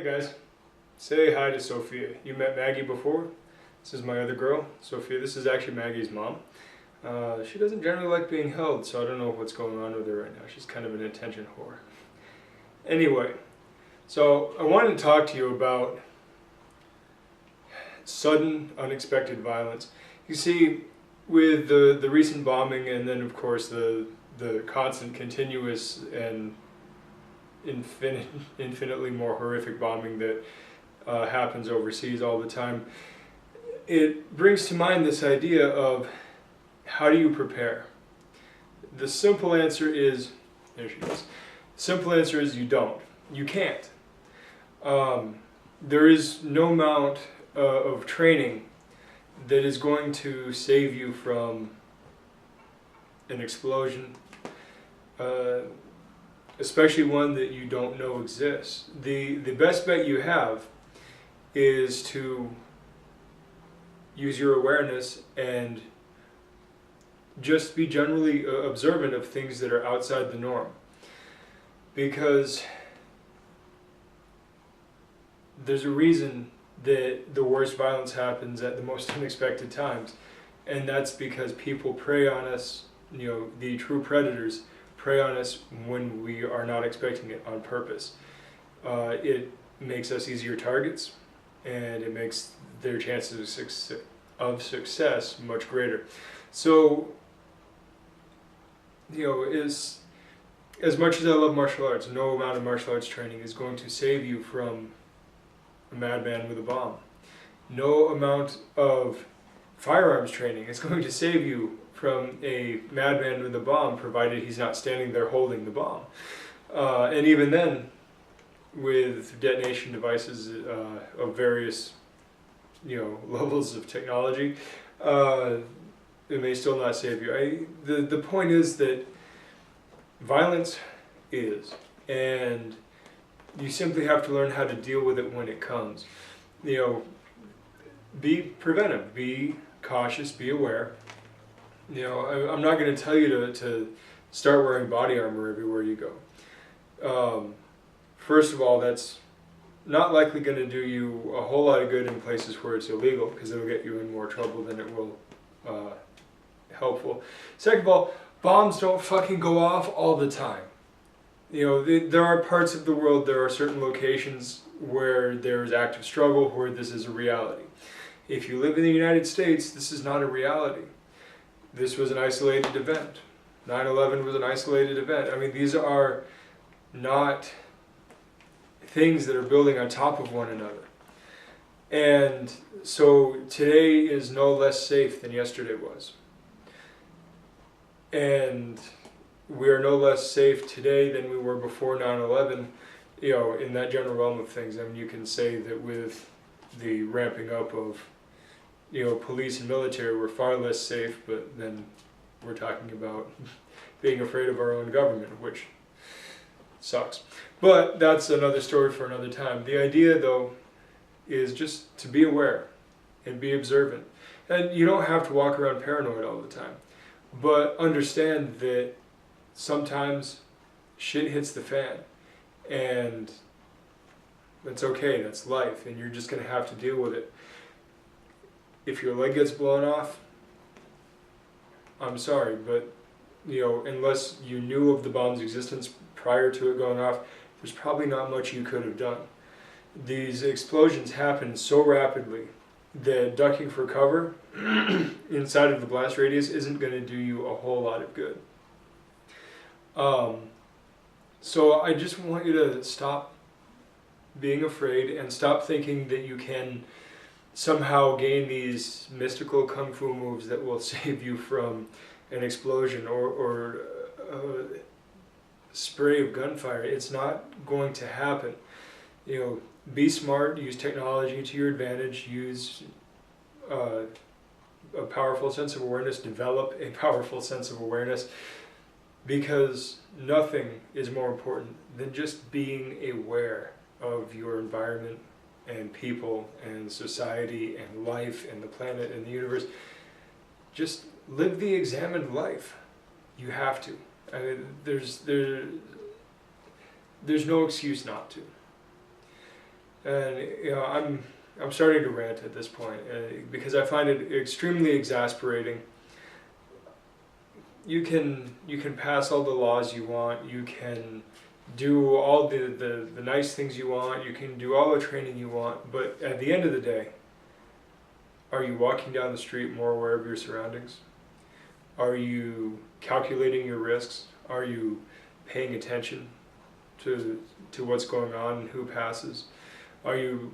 Hey guys, say hi to Sophia. You met Maggie before? This is my other girl, Sophia. This is actually Maggie's mom. She doesn't generally like being held, so I don't know what's going on with her right now. She's kind of an attention whore. Anyway, so I wanted to talk to you about sudden, unexpected violence. You see, with the recent bombing and then of course the constant, continuous and infinitely more horrific bombing that happens overseas all the time, it brings to mind this idea of how do you prepare? The simple answer is, there she goes, simple answer is you don't. You can't. There is no amount of training that is going to save you from an explosion, especially one that you don't know exists. The best bet you have is to use your awareness and just be generally observant of things that are outside the norm. Because there's a reason that the worst violence happens at the most unexpected times, and that's because people prey on us, the true predators prey on us when we are not expecting it on purpose. It makes us easier targets, and it makes their chances of success much greater. So, as much as I love martial arts, no amount of martial arts training is going to save you from a madman with a bomb. No amount of firearms training is going to save you from a madman with a bomb, provided he's not standing there holding the bomb. And even then, with detonation devices of various levels of technology, it may still not save you. The point is that violence is, and you simply have to learn how to deal with it when it comes. Be preventive, be cautious, be aware. I'm not going to tell you to start wearing body armor everywhere you go. First of all, that's not likely going to do you a whole lot of good in places where it's illegal, because it'll get you in more trouble than it will helpful. Second of all, bombs don't fucking go off all the time. There are parts of the world, there are certain locations where there's active struggle, where this is a reality. If you live in the United States, this is not a reality. This was an isolated event. 9/11 was an isolated event. I mean, these are not things that are building on top of one another. And so today is no less safe than yesterday was. And we are no less safe today than we were before 9/11, in that general realm of things. I mean, you can say that with the ramping up of police and military, we're far less safe, but then we're talking about being afraid of our own government, which sucks. But that's another story for another time. The idea, though, is just to be aware and be observant. And you don't have to walk around paranoid all the time, but understand that sometimes shit hits the fan, and that's okay, that's life, and you're just going to have to deal with it. If your leg gets blown off, I'm sorry, but unless you knew of the bomb's existence prior to it going off, there's probably not much you could have done. These explosions happen so rapidly that ducking for cover inside of the blast radius isn't going to do you a whole lot of good. So I just want you to stop being afraid and stop thinking that you can somehow gain these mystical kung fu moves that will save you from an explosion or a spray of gunfire. It's not going to happen. Be smart, use technology to your advantage, use a powerful sense of awareness, develop a powerful sense of awareness, because nothing is more important than just being aware of your environment and people and society and life and the planet and the universe. Just live the examined life. You have to. I mean, there's no excuse not to. And I'm starting to rant at this point because I find it extremely exasperating. You can pass all the laws you want, you can do all the nice things you want, you can do all the training you want, but at the end of the day, are you walking down the street more aware of your surroundings? Are you calculating your risks? Are you paying attention to what's going on and who passes? Are you,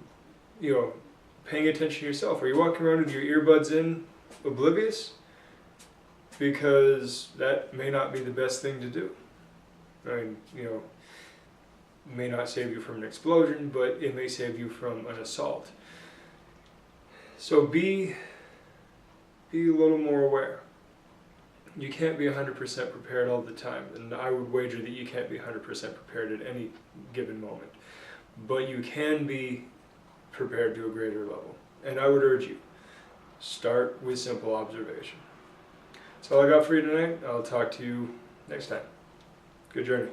paying attention to yourself? Are you walking around with your earbuds in, oblivious? Because that may not be the best thing to do. I mean, may not save you from an explosion, but it may save you from an assault. So be a little more aware. You can't be 100% prepared all the time, and I would wager that you can't be 100% prepared at any given moment. But you can be prepared to a greater level. And I would urge you, start with simple observation. That's all I got for you tonight. I'll talk to you next time. Good journey.